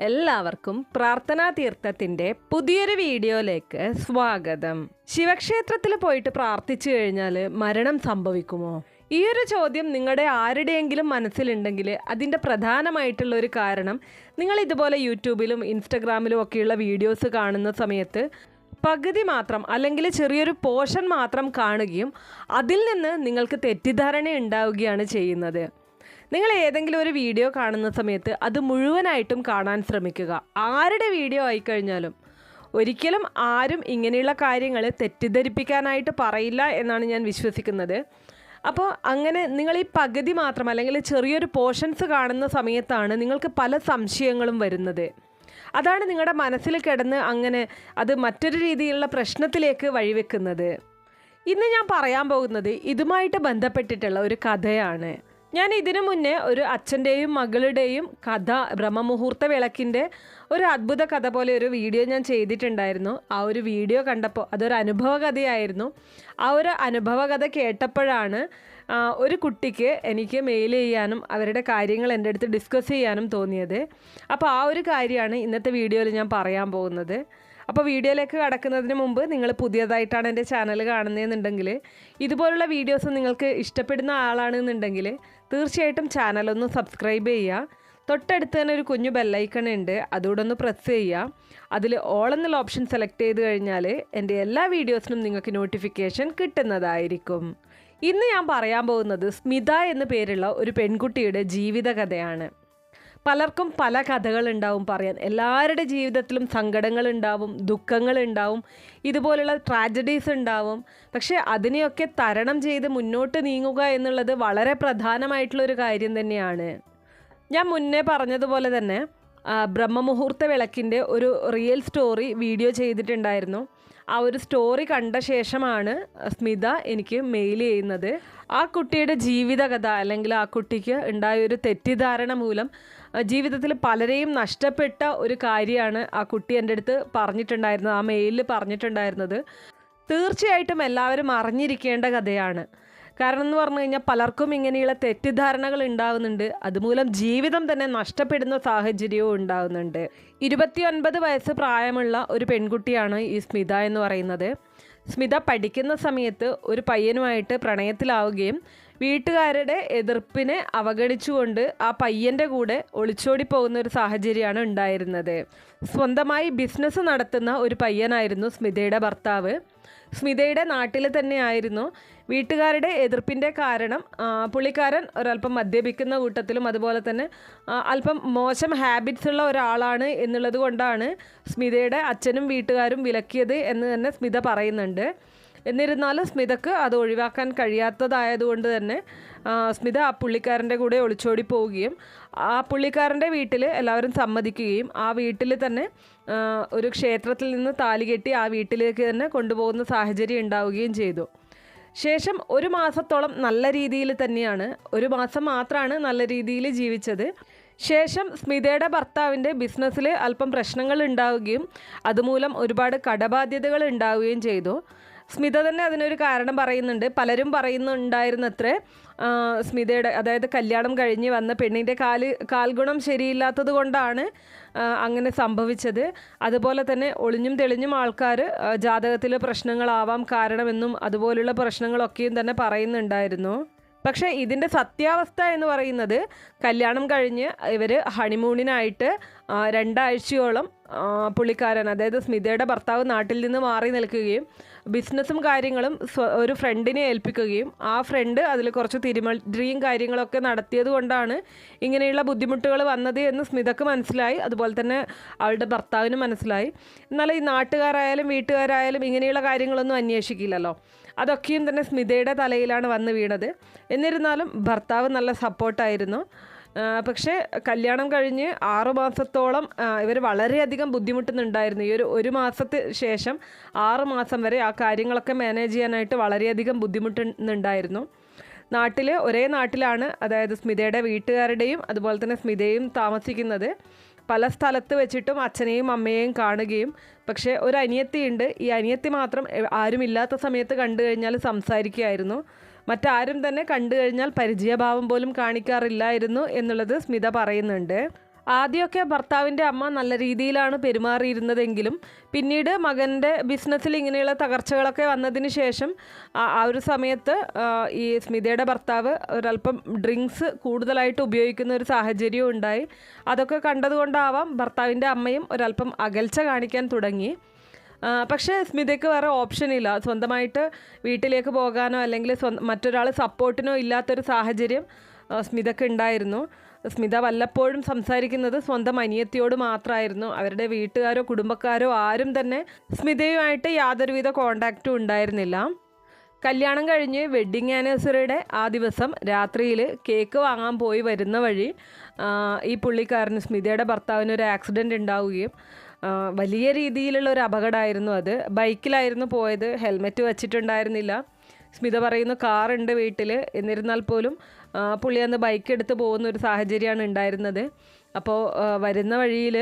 എല്ലാവർക്കും പ്രാർത്ഥനാ തീർത്ഥത്തിൻ്റെ പുതിയൊരു വീഡിയോയിലേക്ക് സ്വാഗതം. ശിവക്ഷേത്രത്തിൽ പോയിട്ട് പ്രാർത്ഥിച്ചു കഴിഞ്ഞാൽ മരണം സംഭവിക്കുമോ? ഈ ഒരു ചോദ്യം നിങ്ങളുടെ ആരുടെയെങ്കിലും മനസ്സിലുണ്ടെങ്കിൽ അതിൻ്റെ പ്രധാനമായിട്ടുള്ള ഒരു കാരണം, നിങ്ങൾ ഇതുപോലെ യൂട്യൂബിലും ഇൻസ്റ്റഗ്രാമിലും ഒക്കെയുള്ള വീഡിയോസ് കാണുന്ന സമയത്ത് പകുതി മാത്രം അല്ലെങ്കിൽ ചെറിയൊരു പോർഷൻ മാത്രം കാണുകയും അതിൽ നിന്ന് നിങ്ങൾക്ക് തെറ്റിദ്ധാരണ ഉണ്ടാവുകയാണ് ചെയ്യുന്നത്. നിങ്ങൾ ഏതെങ്കിലും ഒരു വീഡിയോ കാണുന്ന സമയത്ത് അത് മുഴുവനായിട്ടും കാണാൻ ശ്രമിക്കുക. ആരുടെ വീഡിയോ ആയിക്കഴിഞ്ഞാലും ഒരിക്കലും ആരും ഇങ്ങനെയുള്ള കാര്യങ്ങൾ തെറ്റിദ്ധരിപ്പിക്കാനായിട്ട് പറയില്ല എന്നാണ് ഞാൻ വിശ്വസിക്കുന്നത്. അപ്പോൾ അങ്ങനെ നിങ്ങൾ ഈ പകുതി മാത്രം അല്ലെങ്കിൽ ചെറിയൊരു പോർഷൻസ് കാണുന്ന സമയത്താണ് നിങ്ങൾക്ക് പല സംശയങ്ങളും വരുന്നത്. അതാണ് നിങ്ങളുടെ മനസ്സിൽ കിടന്ന് അങ്ങനെ അത് മറ്റൊരു രീതിയിലുള്ള പ്രശ്നത്തിലേക്ക് വഴിവെക്കുന്നത്. ഇന്ന് ഞാൻ പറയാൻ പോകുന്നത് ഇതുമായിട്ട് ബന്ധപ്പെട്ടിട്ടുള്ള ഒരു കഥയാണ്. ഞാൻ ഇതിനു മുന്നേ ഒരു അച്ഛൻ്റെയും മകളുടെയും കഥ, ബ്രഹ്മമുഹൂർത്ത വിളക്കിൻ്റെ ഒരു അത്ഭുത കഥ പോലെ ഒരു വീഡിയോ ഞാൻ ചെയ്തിട്ടുണ്ടായിരുന്നു. ആ ഒരു വീഡിയോ കണ്ടപ്പോൾ അതൊരു അനുഭവ കഥയായിരുന്നു. ആ ഒരു അനുഭവ കഥ കേട്ടപ്പോഴാണ് ഒരു കുട്ടിക്ക് എനിക്ക് മെയിൽ ചെയ്യാനും അവരുടെ കാര്യങ്ങൾ എൻ്റെ അടുത്ത് ഡിസ്കസ് ചെയ്യാനും തോന്നിയത്. അപ്പോൾ ആ ഒരു കാര്യമാണ് ഇന്നത്തെ വീഡിയോയിൽ ഞാൻ പറയാൻ പോകുന്നത്. അപ്പോൾ വീഡിയോയിലേക്ക് കടക്കുന്നതിന് മുമ്പ് നിങ്ങൾ പുതിയതായിട്ടാണ് എൻ്റെ ചാനൽ കാണുന്നതെന്നുണ്ടെങ്കിൽ, ഇതുപോലുള്ള വീഡിയോസ് നിങ്ങൾക്ക് ഇഷ്ടപ്പെടുന്ന ആളാണെന്നുണ്ടെങ്കിൽ തീർച്ചയായിട്ടും ചാനലൊന്ന് സബ്സ്ക്രൈബ് ചെയ്യുക. തൊട്ടടുത്ത് തന്നെ ഒരു കുഞ്ഞു ബെല്ലൈക്കൺ ഉണ്ട്, അതുകൂടെ ഒന്ന് പ്രസ് ചെയ്യുക. അതിൽ ഓൾ എന്നുള്ള ഓപ്ഷൻ സെലക്ട് ചെയ്ത് കഴിഞ്ഞാൽ എൻ്റെ എല്ലാ വീഡിയോസിനും നിങ്ങൾക്ക് നോട്ടിഫിക്കേഷൻ കിട്ടുന്നതായിരിക്കും. ഇന്ന് ഞാൻ പറയാൻ പോകുന്നത് സ്മിത എന്നു പേരുള്ള ഒരു പെൺകുട്ടിയുടെ ജീവിതകഥയാണ്. പലർക്കും പല കഥകളുണ്ടാവും പറയാൻ. എല്ലാവരുടെ ജീവിതത്തിലും സങ്കടങ്ങളുണ്ടാവും, ദുഃഖങ്ങളുണ്ടാവും, ഇതുപോലുള്ള ട്രാജഡീസ് ഉണ്ടാവും. പക്ഷേ അതിനെയൊക്കെ തരണം ചെയ്ത് മുന്നോട്ട് നീങ്ങുക എന്നുള്ളത് വളരെ പ്രധാനമായിട്ടുള്ളൊരു കാര്യം തന്നെയാണ്. ഞാൻ മുന്നേ പറഞ്ഞതുപോലെ തന്നെ ബ്രഹ്മമുഹൂർത്ത വിളക്കിൻ്റെ ഒരു റിയൽ സ്റ്റോറി വീഡിയോ ചെയ്തിട്ടുണ്ടായിരുന്നു. ആ ഒരു സ്റ്റോറി കണ്ട ശേഷമാണ് സ്മിത എനിക്ക് മെയിൽ ചെയ്യുന്നത്. ആ കുട്ടിയുടെ ജീവിതകഥ അല്ലെങ്കിൽ ആ കുട്ടിക്ക് ഉണ്ടായൊരു തെറ്റിദ്ധാരണ മൂലം ജീവിതത്തിൽ പലരെയും നഷ്ടപ്പെട്ട ഒരു കാര്യമാണ് ആ കുട്ടി എൻ്റെ അടുത്ത് പറഞ്ഞിട്ടുണ്ടായിരുന്നത്, ആ മെയിലിൽ പറഞ്ഞിട്ടുണ്ടായിരുന്നത്. തീർച്ചയായിട്ടും എല്ലാവരും അറിഞ്ഞിരിക്കേണ്ട കഥയാണ്. കാരണം എന്ന് പറഞ്ഞു കഴിഞ്ഞാൽ പലർക്കും ഇങ്ങനെയുള്ള തെറ്റിദ്ധാരണകൾ ഉണ്ടാകുന്നുണ്ട്. അതുമൂലം ജീവിതം തന്നെ നഷ്ടപ്പെടുന്ന സാഹചര്യവും ഉണ്ടാകുന്നുണ്ട്. 29 വയസ്സ് പ്രായമുള്ള ഒരു പെൺകുട്ടിയാണ് ഈ സ്മിത എന്ന് പറയുന്നത്. സ്മിത പഠിക്കുന്ന സമയത്ത് ഒരു പയ്യനുമായിട്ട് പ്രണയത്തിലാവുകയും വീട്ടുകാരുടെ എതിർപ്പിനെ അവഗണിച്ചുകൊണ്ട് ആ പയ്യൻ്റെ കൂടെ ഒളിച്ചോടി പോകുന്ന ഒരു സാഹചര്യമാണ് ഉണ്ടായിരുന്നത്. സ്വന്തമായി ബിസിനസ് നടത്തുന്ന ഒരു പയ്യനായിരുന്നു സ്മിതയുടെ ഭർത്താവ്. സ്മിതയുടെ നാട്ടിൽ തന്നെയായിരുന്നു. വീട്ടുകാരുടെ എതിർപ്പിൻ്റെ കാരണം പുള്ളിക്കാരൻ ഒരല്പം മദ്യപിക്കുന്ന കൂട്ടത്തിലും അതുപോലെ തന്നെ അല്പം മോശം ഹാബിറ്റ്സ് ഉള്ള ഒരാളാണ് എന്നുള്ളത് കൊണ്ടാണ് സ്മിതയുടെ അച്ഛനും വീട്ടുകാരും വിലക്കിയത് എന്ന് തന്നെ സ്മിത പറയുന്നുണ്ട്. എന്നിരുന്നാലും സ്മിതക്ക് അത് ഒഴിവാക്കാൻ കഴിയാത്തതായതുകൊണ്ട് തന്നെ സ്മിത ആ പുള്ളിക്കാരൻ്റെ കൂടെ ഒളിച്ചോടി പോവുകയും ആ പുള്ളിക്കാരൻ്റെ വീട്ടിൽ എല്ലാവരും സമ്മതിക്കുകയും ആ വീട്ടിൽ തന്നെ ഒരു ക്ഷേത്രത്തിൽ നിന്ന് താലി കെട്ടി ആ വീട്ടിലേക്ക് തന്നെ കൊണ്ടുപോകുന്ന സാഹചര്യം ഉണ്ടാവുകയും ചെയ്തു. ശേഷം ഒരു മാസത്തോളം നല്ല രീതിയിൽ തന്നെയാണ്, ഒരു മാസം മാത്രമാണ് നല്ല രീതിയിൽ ജീവിച്ചത്. ശേഷം സ്മിതയുടെ ഭർത്താവിൻ്റെ ബിസിനസ്സിൽ അല്പം പ്രശ്നങ്ങൾ ഉണ്ടാവുകയും അതുമൂലം ഒരുപാട് കടബാധ്യതകൾ ഉണ്ടാവുകയും ചെയ്തു. സ്മിത തന്നെ അതിനൊരു കാരണം പറയുന്നുണ്ട്. പലരും പറയുന്നുണ്ടായിരുന്നത്രേ സ്മിതയുടെ, അതായത് കല്യാണം കഴിഞ്ഞ് വന്ന പെണ്ണിൻ്റെ കാൽഗുണം ശരിയില്ലാത്തത് കൊണ്ടാണ് അങ്ങനെ സംഭവിച്ചത്. അതുപോലെ തന്നെ ഒളിഞ്ഞും തെളിഞ്ഞും ആൾക്കാർ ജാതകത്തിലെ പ്രശ്നങ്ങളാവാം കാരണമെന്നും അതുപോലുള്ള പ്രശ്നങ്ങളൊക്കെയും തന്നെ പറയുന്നുണ്ടായിരുന്നു. പക്ഷേ ഇതിൻ്റെ സത്യാവസ്ഥ എന്ന് പറയുന്നത്, കല്യാണം കഴിഞ്ഞ് ഇവർ ഹണിമൂണിനായിട്ട് 2 ആഴ്ചയോളം പുള്ളിക്കാരൻ, അതായത് സ്മിതയുടെ ഭർത്താവ് നാട്ടിൽ നിന്ന് മാറി നിൽക്കുകയും ബിസിനസ്സും കാര്യങ്ങളും ഒരു ഫ്രണ്ടിനെ ഏൽപ്പിക്കുകയും ആ ഫ്രണ്ട് അതിൽ കുറച്ച് തിരിമറിയും കാര്യങ്ങളൊക്കെ നടത്തിയത് കൊണ്ടാണ് ഇങ്ങനെയുള്ള ബുദ്ധിമുട്ടുകൾ വന്നത് എന്ന് സ്മിതക്ക് മനസ്സിലായി. അതുപോലെ തന്നെ അവളുടെ ഭർത്താവിന് മനസ്സിലായി. എന്നാൽ ഈ നാട്ടുകാരായാലും വീട്ടുകാരായാലും ഇങ്ങനെയുള്ള കാര്യങ്ങളൊന്നും അന്വേഷിക്കില്ലല്ലോ. അതൊക്കെയും തന്നെ സ്മിതയുടെ തലയിലാണ് വന്ന് വീണത്. എന്നിരുന്നാലും ഭർത്താവ് നല്ല സപ്പോർട്ടായിരുന്നു. പക്ഷേ കല്യാണം കഴിഞ്ഞ് 6 മാസത്തോളം ഇവർ വളരെയധികം ബുദ്ധിമുട്ടുന്നുണ്ടായിരുന്നു. ഈ ഒരു മാസത്തിന് ശേഷം 6 മാസം വരെ ആ കാര്യങ്ങളൊക്കെ മാനേജ് ചെയ്യാനായിട്ട് വളരെയധികം ബുദ്ധിമുട്ടുന്നുണ്ടായിരുന്നു. ഒരേ നാട്ടിലാണ്, അതായത് സ്മിതയുടെ വീട്ടുകാരുടെയും അതുപോലെ തന്നെ സ്മിതയും താമസിക്കുന്നത്. പല സ്ഥലത്ത് വെച്ചിട്ടും അച്ഛനെയും അമ്മയെയും കാണുകയും, പക്ഷേ ഒരു അനിയത്തിയുണ്ട്. ഈ അനിയത്തി മാത്രം ആരുമില്ലാത്ത സമയത്ത് കണ്ടു കഴിഞ്ഞാൽ സംസാരിക്കുകയായിരുന്നു. മറ്റാരും തന്നെ കണ്ടു കഴിഞ്ഞാൽ പരിചയഭാവം പോലും കാണിക്കാറില്ലായിരുന്നു എന്നുള്ളത് സ്മിത പറയുന്നുണ്ട്. ആദ്യമൊക്കെ ഭർത്താവിൻ്റെ അമ്മ നല്ല രീതിയിലാണ് പെരുമാറിയിരുന്നതെങ്കിലും പിന്നീട് മകൻ്റെ ബിസിനസ്സിൽ ഇങ്ങനെയുള്ള തകർച്ചകളൊക്കെ വന്നതിന് ശേഷം ആ ഒരു സമയത്ത് ഈ സ്മിതയുടെ ഭർത്താവ് ഒരല്പം ഡ്രിങ്ക്സ് കൂടുതലായിട്ട് ഉപയോഗിക്കുന്ന ഒരു സാഹചര്യവും ഉണ്ടായി. അതൊക്കെ കണ്ടതുകൊണ്ടാവാം ഭർത്താവിൻ്റെ അമ്മയും ഒരല്പം അകൽച്ച കാണിക്കാൻ തുടങ്ങി. പക്ഷേ സ്മിതയ്ക്ക് വേറെ ഓപ്ഷനില്ല. സ്വന്തമായിട്ട് വീട്ടിലേക്ക് പോകാനോ അല്ലെങ്കിൽ മറ്റൊരാൾ സപ്പോർട്ടിനോ ഇല്ലാത്തൊരു സാഹചര്യം സ്മിതയ്ക്ക് ഉണ്ടായിരുന്നു. സ്മിത വല്ലപ്പോഴും സംസാരിക്കുന്നത് സ്വന്തം അനിയത്തിയോട് മാത്രമായിരുന്നു. അവരുടെ വീട്ടുകാരോ കുടുംബക്കാരോ ആരും തന്നെ സ്മിതയുമായിട്ട് യാതൊരുവിധ കോണ്ടാക്റ്റും ഉണ്ടായിരുന്നില്ല. കല്യാണം കഴിഞ്ഞ് വെഡ്ഡിങ് ആനിവേഴ്സറിയുടെ ആ ദിവസം രാത്രിയിൽ കേക്ക് വാങ്ങാൻ പോയി വരുന്ന വഴി ഈ പുള്ളിക്കാരന് സ്മിതയുടെ ഭർത്താവിന് ഒരു ആക്സിഡൻറ്റ് ഉണ്ടാവുകയും വലിയ രീതിയിലുള്ള ഒരു അപകടമായിരുന്നു അത്. ബൈക്കിലായിരുന്നു പോയത്, ഹെൽമെറ്റ് വച്ചിട്ടുണ്ടായിരുന്നില്ല. സ്മിത പറയുന്നു കാറുണ്ട് വീട്ടിൽ, എന്നിരുന്നാൽ പോലും പുള്ളി അന്ന് ബൈക്ക് എടുത്ത് പോകുന്ന ഒരു സാഹചര്യമാണ് ഉണ്ടായിരുന്നത്. അപ്പോൾ വരുന്ന വഴിയിൽ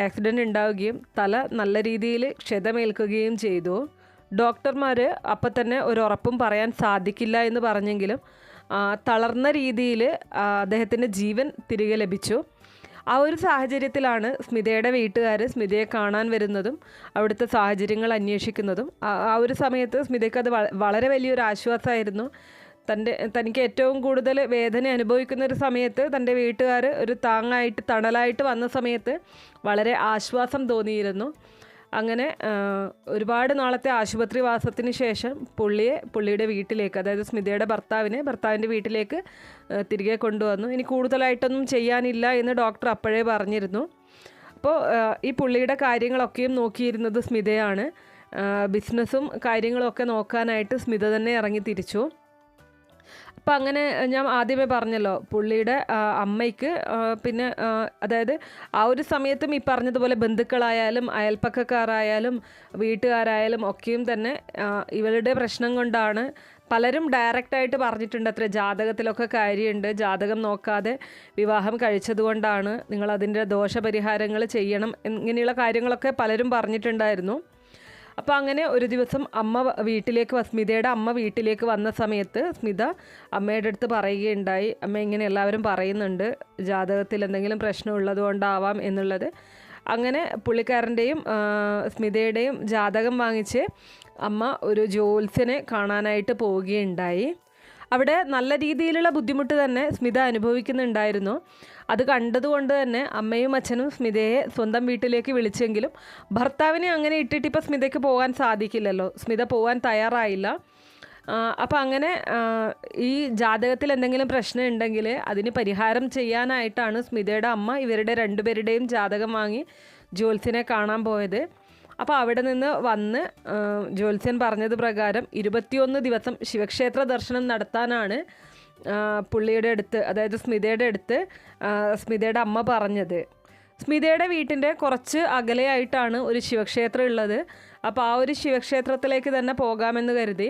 ആക്സിഡൻറ്റ് ഉണ്ടാവുകയും തല നല്ല രീതിയിൽ ക്ഷതമേൽക്കുകയും ചെയ്തു. ഡോക്ടർമാർ അപ്പം തന്നെ ഒരു ഉറപ്പും പറയാൻ സാധിക്കില്ല എന്ന് പറഞ്ഞെങ്കിലും തളർന്ന രീതിയിൽ അദ്ദേഹത്തിൻ്റെ ജീവൻ തിരികെ ലഭിച്ചു. ആ ഒരു സാഹചര്യത്തിലാണ് സ്മിതയുടെ വീട്ടുകാർ സ്മിതയെ കാണാൻ വരുന്നതും അവിടുത്തെ സാഹചര്യങ്ങൾ അന്വേഷിക്കുന്നതും. ആ ഒരു സമയത്ത് സ്മിതയ്ക്ക് അത് വളരെ വലിയൊരു ആശ്വാസമായിരുന്നു. തനിക്ക് ഏറ്റവും കൂടുതൽ വേദന അനുഭവിക്കുന്ന ഒരു സമയത്ത് തൻ്റെ വീട്ടുകാർ ഒരു താങ്ങായിട്ട് തണലായിട്ട് വന്ന സമയത്ത് വളരെ ആശ്വാസം തോന്നിയിരുന്നു. അങ്ങനെ ഒരുപാട് നാളത്തെ ആശുപത്രി വാസത്തിന് ശേഷം പുള്ളിയുടെ വീട്ടിലേക്ക്, അതായത് സ്മിതയുടെ ഭർത്താവിൻ്റെ വീട്ടിലേക്ക് തിരികെ കൊണ്ടുവന്നു. ഇനി കൂടുതലായിട്ടൊന്നും ചെയ്യാനില്ല എന്ന് ഡോക്ടർ അപ്പോഴേ പറഞ്ഞിരുന്നു. അപ്പോൾ ഈ പുള്ളിയുടെ കാര്യങ്ങളൊക്കെയും നോക്കിയിരുന്നത് സ്മിതയാണ്. ബിസിനസ്സും കാര്യങ്ങളൊക്കെ നോക്കാനായിട്ട് സ്മിത തന്നെ ഇറങ്ങി തിരിച്ചു. അപ്പം അങ്ങനെ ഞാൻ ആദ്യമേ പറഞ്ഞല്ലോ, പുള്ളിയുടെ അമ്മയ്ക്ക് പിന്നെ അതായത് ആ ഒരു സമയത്തും ഈ പറഞ്ഞതുപോലെ ബന്ധുക്കളായാലും അയൽപ്പക്കക്കാരായാലും വീട്ടുകാരായാലും ഒക്കെയും തന്നെ ഇവളുടെ പ്രശ്നം കൊണ്ടാണ് പലരും ഡയറക്റ്റായിട്ട് പറഞ്ഞിട്ടുണ്ട് അത്ര ജാതകത്തിലൊക്കെ കാര്യമുണ്ട്, ജാതകം നോക്കാതെ വിവാഹം കഴിച്ചതുകൊണ്ടാണ്, നിങ്ങളതിൻ്റെ ദോഷപരിഹാരങ്ങൾ ചെയ്യണം, ഇങ്ങനെയുള്ള കാര്യങ്ങളൊക്കെ പലരും പറഞ്ഞിട്ടുണ്ടായിരുന്നു. അപ്പോൾ അങ്ങനെ ഒരു ദിവസം സ്മിതയുടെ അമ്മ വീട്ടിലേക്ക് വന്ന സമയത്ത് സ്മിത അമ്മയുടെ അടുത്ത് പറയുകയുണ്ടായി, അമ്മ ഇങ്ങനെ എല്ലാവരും പറയുന്നുണ്ട് ജാതകത്തിൽ എന്തെങ്കിലും പ്രശ്നം ഉള്ളത് കൊണ്ടാവാം എന്നുള്ളത്. അങ്ങനെ പുള്ളിക്കാരൻ്റെയും സ്മിതയുടെയും ജാതകം വാങ്ങിച്ച് അമ്മ ഒരു ജ്യോത്സ്യനെ കാണാനായിട്ട് പോവുകയുണ്ടായി. അവിടെ നല്ല രീതിയിലുള്ള ബുദ്ധിമുട്ട് തന്നെ സ്മിത അനുഭവിക്കുന്നുണ്ടായിരുന്നു. അത് കണ്ടതുകൊണ്ട് തന്നെ അമ്മയും അച്ഛനും സ്മിതയെ സ്വന്തം വീട്ടിലേക്ക് വിളിച്ചെങ്കിലും ഭർത്താവിനെ അങ്ങനെ ഇട്ടിട്ട് ഇപ്പോൾ സ്മിതയ്ക്ക് പോകാൻ സാധിക്കില്ലല്ലോ. സ്മിത പോകാൻ തയ്യാറായില്ല. അപ്പോൾ അങ്ങനെ ഈ ജാതകത്തിൽ എന്തെങ്കിലും പ്രശ്നം ഉണ്ടെങ്കിൽ അതിന് പരിഹാരം ചെയ്യാനായിട്ടാണ് സ്മിതയുടെ അമ്മ ഇവരുടെ രണ്ടുപേരുടെയും ജാതകം വാങ്ങി ജ്യോത്സ്യനെ കാണാൻ പോയത്. അപ്പോൾ അവിടെ നിന്ന് വന്ന് ജ്യോത്സ്യൻ പറഞ്ഞത് പ്രകാരം 21 ദിവസം ശിവക്ഷേത്ര ദർശനം നടത്താനാണ് പുള്ളിയുടെ അടുത്ത്, അതായത് സ്മിതയുടെ അടുത്ത് സ്മിതയുടെ അമ്മ പറഞ്ഞത്. സ്മിതയുടെ വീട്ടിൻ്റെ കുറച്ച് അകലെയായിട്ടാണ് ഒരു ശിവക്ഷേത്രം ഉള്ളത്. അപ്പോൾ ആ ഒരു ശിവക്ഷേത്രത്തിലേക്ക് തന്നെ പോകാമെന്ന് കരുതി.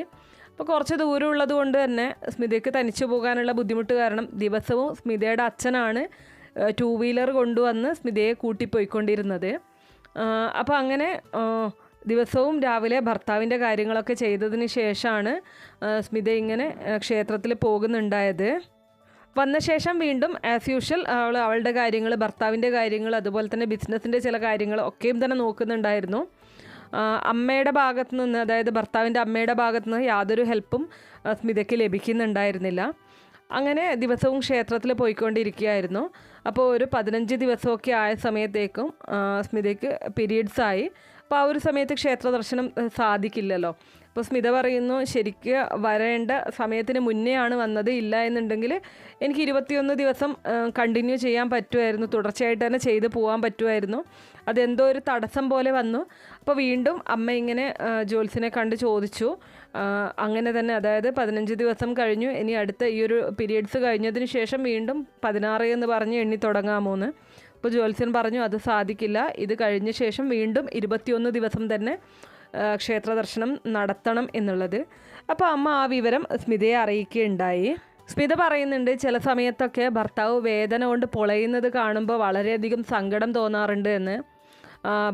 അപ്പോൾ കുറച്ച് ദൂരം ഉള്ളത് കൊണ്ട് തന്നെ സ്മിതയ്ക്ക് തനിച്ചു പോകാനുള്ള ബുദ്ധിമുട്ട് കാരണം ദിവസവും സ്മിതയുടെ അച്ഛനാണ് 2 വീലർ കൊണ്ടുവന്ന് സ്മിതയെ കൂട്ടിപ്പോയിക്കൊണ്ടിരുന്നത്. അപ്പോൾ അങ്ങനെ ദിവസവും രാവിലെ ഭർത്താവിൻ്റെ കാര്യങ്ങളൊക്കെ ചെയ്തതിന് ശേഷമാണ് സ്മിത ഇങ്ങനെ ക്ഷേത്രത്തിൽ പോകുന്നുണ്ടായത്. വന്ന ശേഷം വീണ്ടും ആസ് യൂഷ്വൽ അവളുടെ കാര്യങ്ങൾ, ഭർത്താവിൻ്റെ കാര്യങ്ങൾ, അതുപോലെ തന്നെ ബിസിനസ്സിൻ്റെ ചില കാര്യങ്ങൾ ഒക്കെയും തന്നെ നോക്കുന്നുണ്ടായിരുന്നു. അമ്മയുടെ ഭാഗത്തു നിന്ന്, അതായത് ഭർത്താവിൻ്റെ അമ്മയുടെ ഭാഗത്തു നിന്ന് യാതൊരു ഹെൽപ്പും സ്മിതയ്ക്ക് ലഭിക്കുന്നുണ്ടായിരുന്നില്ല. അങ്ങനെ ദിവസവും ക്ഷേത്രത്തിൽ പോയിക്കൊണ്ടിരിക്കുകയായിരുന്നു. അപ്പോൾ ഒരു 15 ദിവസമൊക്കെ ആയ സമയത്തേക്കും സ്മിതയ്ക്ക് പീരീഡ്സ് ആയി. അപ്പോൾ ആ ഒരു സമയത്ത് ക്ഷേത്ര ദർശനം സാധിക്കില്ലല്ലോ. അപ്പോൾ സ്മിത പറയുന്നു, ശരിക്ക് വരേണ്ട സമയത്തിന് മുന്നേ ആണ് വന്നത്, ഇല്ല എന്നുണ്ടെങ്കിൽ എനിക്ക് 21 ദിവസം കണ്ടിന്യൂ ചെയ്യാൻ പറ്റുമായിരുന്നു, തുടർച്ചയായിട്ട് തന്നെ ചെയ്ത് പോകാൻ പറ്റുമായിരുന്നു. അതെന്തോ ഒരു തടസ്സം പോലെ വന്നു. അപ്പോൾ വീണ്ടും അമ്മ ഇങ്ങനെ ജ്യോത്സ്യനെ കണ്ട് ചോദിച്ചു. അങ്ങനെ തന്നെ, അതായത് 15 ദിവസം കഴിഞ്ഞു, ഇനി അടുത്ത ഈ ഒരു പീരീഡ്സ് കഴിഞ്ഞതിന് ശേഷം വീണ്ടും 16 എന്ന് പറഞ്ഞ് എണ്ണി തുടങ്ങാമോന്ന്. അപ്പോൾ ജ്യോത്സ്യൻ പറഞ്ഞു അത് സാധിക്കില്ല, ഇത് കഴിഞ്ഞ ശേഷം വീണ്ടും 21 ദിവസം തന്നെ ക്ഷേത്ര ദർശനം നടത്തണം എന്നുള്ളത്. അപ്പോൾ അമ്മ ആ വിവരം സ്മിതയെ അറിയിക്കുകയുണ്ടായി. സ്മിത പറയുന്നുണ്ട്, ചില സമയത്തൊക്കെ ഭർത്താവ് വേദന കൊണ്ട് പൊളയുന്നത് കാണുമ്പോൾ വളരെയധികം സങ്കടം തോന്നാറുണ്ട് എന്ന്.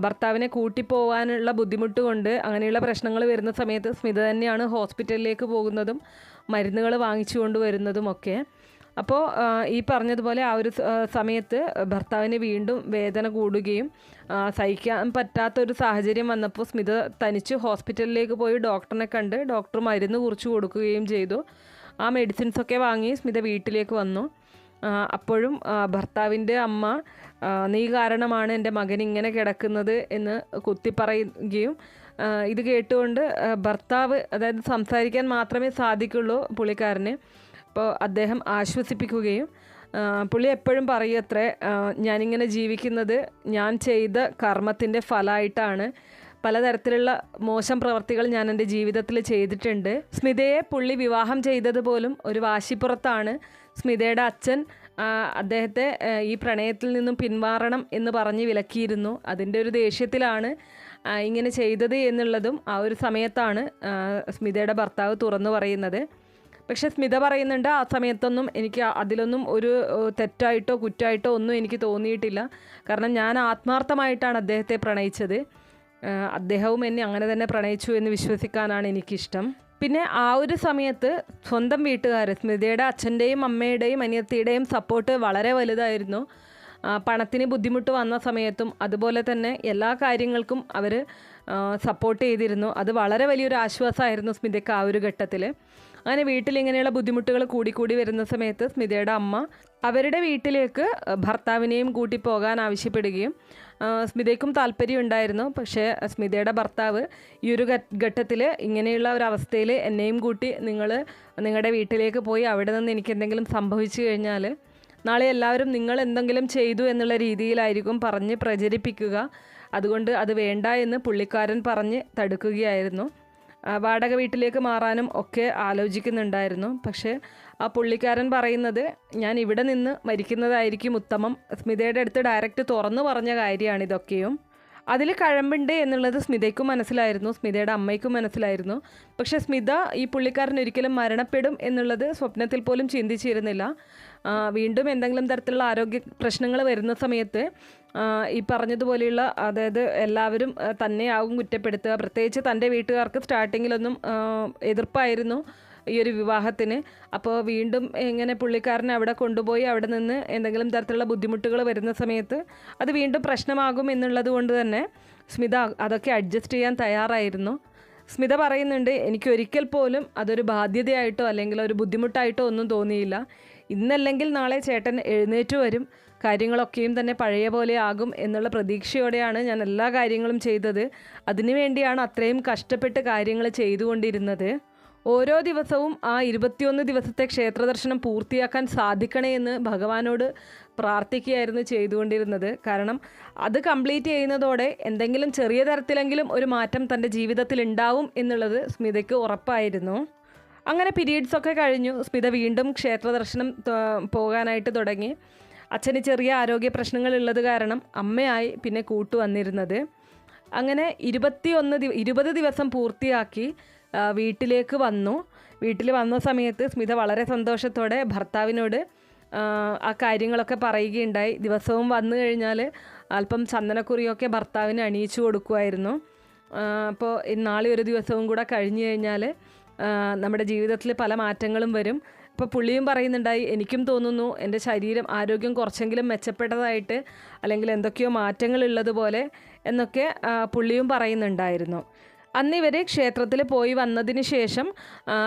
ഭർത്താവിനെ കൂട്ടിപ്പോവാനുള്ള ബുദ്ധിമുട്ട് കൊണ്ട് അങ്ങനെയുള്ള പ്രശ്നങ്ങൾ വരുന്ന സമയത്ത് സ്മിത തന്നെയാണ് ഹോസ്പിറ്റലിലേക്ക് പോകുന്നതും മരുന്നുകൾ വാങ്ങിച്ചു കൊണ്ടുവരുന്നതും ഒക്കെ. അപ്പോൾ ഈ പറഞ്ഞതുപോലെ ആ ഒരു സമയത്ത് ഭർത്താവിന് വീണ്ടും വേദന കൂടുകയും സഹിക്കാൻ പറ്റാത്തൊരു സാഹചര്യം വന്നപ്പോൾ സ്മിത തനിച്ച് ഹോസ്പിറ്റലിലേക്ക് പോയി ഡോക്ടറിനെ കണ്ട് ഡോക്ടർ മരുന്ന് കുറിച്ച് കൊടുക്കുകയും ചെയ്തു. ആ മെഡിസിൻസൊക്കെ വാങ്ങി സ്മിത വീട്ടിലേക്ക് വന്നു. അപ്പോഴും ഭർത്താവിൻ്റെ അമ്മ നീ കാരണമാണ് എൻ്റെ മകൻ ഇങ്ങനെ കിടക്കുന്നത് എന്ന് കുത്തിപ്പറയുകയും ഇത് കേട്ടുകൊണ്ട് ഭർത്താവ്, അതായത് സംസാരിക്കാൻ മാത്രമേ സാധിക്കുള്ളൂ പുള്ളിക്കാരന്, അപ്പോൾ അദ്ദേഹം ആശ്വസിപ്പിക്കുകയും പുള്ളി എപ്പോഴും പറയത്രേ, ഞാനിങ്ങനെ ജീവിക്കുന്നത് ഞാൻ ചെയ്ത കർമ്മത്തിൻ്റെ ഫലമായിട്ടാണ്. പലതരത്തിലുള്ള മോശം പ്രവർത്തികൾ ഞാൻ എൻ്റെ ജീവിതത്തിൽ ചെയ്തിട്ടുണ്ട്. സ്മിതയെ പുള്ളി വിവാഹം ചെയ്തത് പോലും ഒരു വാശിപ്പുറത്താണ്. സ്മിതയുടെ അച്ഛൻ അദ്ദേഹത്തെ ഈ പ്രണയത്തിൽ നിന്നും പിന്മാറണം എന്ന് പറഞ്ഞ് വിലക്കിയിരുന്നു. അതിൻ്റെ ഒരു ദേഷ്യത്തിലാണ് ഇങ്ങനെ ചെയ്തത് എന്നുള്ളതും ആ ഒരു സമയത്താണ് സ്മിതയുടെ ഭർത്താവ് തുറന്നു പറയുന്നത്. പക്ഷെ സ്മിത പറയുന്നുണ്ട്, ആ സമയത്തൊന്നും എനിക്ക് അതിലൊന്നും ഒരു തെറ്റായിട്ടോ കുറ്റമായിട്ടോ ഒന്നും എനിക്ക് തോന്നിയിട്ടില്ല. കാരണം ഞാൻ ആത്മാർത്ഥമായിട്ടാണ് അദ്ദേഹത്തെ പ്രണയിച്ചത്. അദ്ദേഹവും എന്നെ അങ്ങനെ തന്നെ പ്രണയിച്ചു എന്ന് വിശ്വസിക്കാനാണ് എനിക്കിഷ്ടം. പിന്നെ ആ ഒരു സമയത്ത് സ്വന്തം വീട്ടുകാർ, സ്മിതയുടെ അച്ഛൻ്റെയും അമ്മയുടെയും അനിയത്തിയുടെയും സപ്പോർട്ട് വളരെ വലുതായിരുന്നു. പണത്തിന് ബുദ്ധിമുട്ട് വന്ന സമയത്തും അതുപോലെ തന്നെ എല്ലാ കാര്യങ്ങൾക്കും അവർ സപ്പോർട്ട് ചെയ്തിരുന്നു. അത് വളരെ വലിയൊരു ആശ്വാസമായിരുന്നു സ്മിതയ്ക്ക് ആ ഒരു ഘട്ടത്തിൽ. അങ്ങനെ വീട്ടിൽ ഇങ്ങനെയുള്ള ബുദ്ധിമുട്ടുകൾ കൂടിക്കൂടി വരുന്ന സമയത്ത് സ്മിതയുടെ അമ്മ അവരുടെ വീട്ടിലേക്ക് ഭർത്താവിനെയും കൂട്ടി പോകാൻ ആവശ്യപ്പെടുകയും സ്മിതയ്ക്കും താല്പര്യം ഉണ്ടായിരുന്നു. പക്ഷേ സ്മിതയുടെ ഭർത്താവ് ഈ ഒരു ഘട്ടത്തിൽ ഇങ്ങനെയുള്ള ഒരു അവസ്ഥയിൽ എന്നെയും കൂട്ടി നിങ്ങൾ നിങ്ങളുടെ വീട്ടിലേക്ക് പോയി അവിടെ നിന്ന് എനിക്ക് എന്തെങ്കിലും സംഭവിച്ചു കഴിഞ്ഞാൽ നാളെ എല്ലാവരും നിങ്ങൾ എന്തെങ്കിലും ചെയ്തു എന്നുള്ള രീതിയിലായിരിക്കും പറഞ്ഞ് പ്രചരിപ്പിക്കുക. അതുകൊണ്ട് അത് വേണ്ട എന്ന് പുള്ളിക്കാരൻ പറഞ്ഞ് തടുക്കുകയായിരുന്നു. വാടക വീട്ടിലേക്ക് മാറാനും ഒക്കെ ആലോചിക്കുന്നുണ്ടായിരുന്നു. പക്ഷേ ആ പുള്ളിക്കാരൻ പറയുന്നത്, ഞാൻ ഇവിടെ നിന്ന് മരിക്കുന്നതായിരിക്കും ഉത്തമം. സ്മിതയുടെ അടുത്ത് ഡയറക്റ്റ് തുറന്നു പറഞ്ഞ കാര്യമാണ് ഇതൊക്കെയും. അതിൽ കഴമ്പുണ്ട് എന്നുള്ളത് സ്മിതയ്ക്കും മനസ്സിലായിരുന്നു, സ്മിതയുടെ അമ്മയ്ക്കും മനസ്സിലായിരുന്നു. പക്ഷേ സ്മിത ഈ പുള്ളിക്കാരൻ ഒരിക്കലും മരണപ്പെടും എന്നുള്ളത് സ്വപ്നത്തിൽ പോലും ചിന്തിച്ചിരുന്നില്ല. വീണ്ടും എന്തെങ്കിലും തരത്തിലുള്ള ആരോഗ്യ പ്രശ്നങ്ങൾ വരുന്ന സമയത്ത് ഈ പറഞ്ഞതുപോലെയുള്ള, അതായത് എല്ലാവരും തന്നെയാകും കുറ്റപ്പെടുത്തുക. പ്രത്യേകിച്ച് തൻ്റെ വീട്ടുകാർക്ക് സ്റ്റാർട്ടിങ്ങിലൊന്നും എതിർപ്പായിരുന്നു ഈ ഒരു വിവാഹത്തിന്. അപ്പോൾ വീണ്ടും ഇങ്ങനെ പുള്ളിക്കാരനെ അവിടെ കൊണ്ടുപോയി അവിടെ നിന്ന് എന്തെങ്കിലും തരത്തിലുള്ള ബുദ്ധിമുട്ടുകൾ വരുന്ന സമയത്ത് അത് വീണ്ടും പ്രശ്നമാകും എന്നുള്ളത് കൊണ്ട് തന്നെ സ്മിത അതൊക്കെ അഡ്ജസ്റ്റ് ചെയ്യാൻ തയ്യാറായിരുന്നു. സ്മിത പറയുന്നുണ്ട്, എനിക്കൊരിക്കൽ പോലും അതൊരു ബാധ്യതയായിട്ടോ അല്ലെങ്കിൽ ഒരു ബുദ്ധിമുട്ടായിട്ടോ ഒന്നും തോന്നിയില്ല. ഇന്നല്ലെങ്കിൽ നാളെ ചേട്ടൻ എഴുന്നേറ്റ് വരും, കാര്യങ്ങളൊക്കെയും തന്നെ പഴയ പോലെ ആകും എന്നുള്ള പ്രതീക്ഷയോടെയാണ് ഞാൻ എല്ലാ കാര്യങ്ങളും ചെയ്തത്. അതിനുവേണ്ടിയാണ് അത്രയും കഷ്ടപ്പെട്ട് കാര്യങ്ങൾ ചെയ്തുകൊണ്ടിരുന്നത്. ഓരോ ദിവസവും ആ 21 ദിവസത്തെ ക്ഷേത്രദർശനം പൂർത്തിയാക്കാൻ സാധിക്കണേ എന്ന് ഭഗവാനോട് പ്രാർത്ഥിക്കുകയായിരുന്നു ചെയ്തുകൊണ്ടിരുന്നത്. കാരണം അത് കംപ്ലീറ്റ് ചെയ്യുന്നതോടെ എന്തെങ്കിലും ചെറിയ തരത്തിലെങ്കിലും ഒരു മാറ്റം തൻ്റെ ജീവിതത്തിൽ ഉണ്ടാവും എന്നുള്ളത് സ്മിതയ്ക്ക് ഉറപ്പായിരുന്നു. അങ്ങനെ പീരീഡ്സൊക്കെ കഴിഞ്ഞു. സ്മിത വീണ്ടും ക്ഷേത്രദർശനം പോകാനായിട്ട് തുടങ്ങി. അച്ഛന് ചെറിയ ആരോഗ്യ പ്രശ്നങ്ങളുള്ളത് കാരണം അമ്മയായി പിന്നെ കൂട്ടുവന്നിരുന്നത്. അങ്ങനെ 20 ദിവസം പൂർത്തിയാക്കി വീട്ടിലേക്ക് വന്നു. വീട്ടിൽ വന്ന സമയത്ത് സ്മിത വളരെ സന്തോഷത്തോടെ ഭർത്താവിനോട് ആ കാര്യങ്ങളൊക്കെ പറയുകയുണ്ടായി. ദിവസവും വന്നു കഴിഞ്ഞാൽ അല്പം ചന്ദനക്കുറിയൊക്കെ ഭർത്താവിന് അണിയിച്ചു കൊടുക്കുമായിരുന്നു. അപ്പോൾ നാളെ ഒരു ദിവസവും കൂടെ കഴിഞ്ഞു കഴിഞ്ഞാൽ നമ്മുടെ ജീവിതത്തിൽ പല മാറ്റങ്ങളും വരും. അപ്പോൾ പുള്ളിയും പറയുന്നുണ്ടായി, എനിക്കും തോന്നുന്നു എൻ്റെ ശരീരം ആരോഗ്യം കുറച്ചെങ്കിലും മെച്ചപ്പെട്ടതായിട്ട്, അല്ലെങ്കിൽ എന്തൊക്കെയോ മാറ്റങ്ങളുള്ളതുപോലെ എന്നൊക്കെ പുള്ളിയും പറയുന്നുണ്ടായിരുന്നു. അന്ന് ഇവർ ക്ഷേത്രത്തിൽ പോയി വന്നതിന് ശേഷം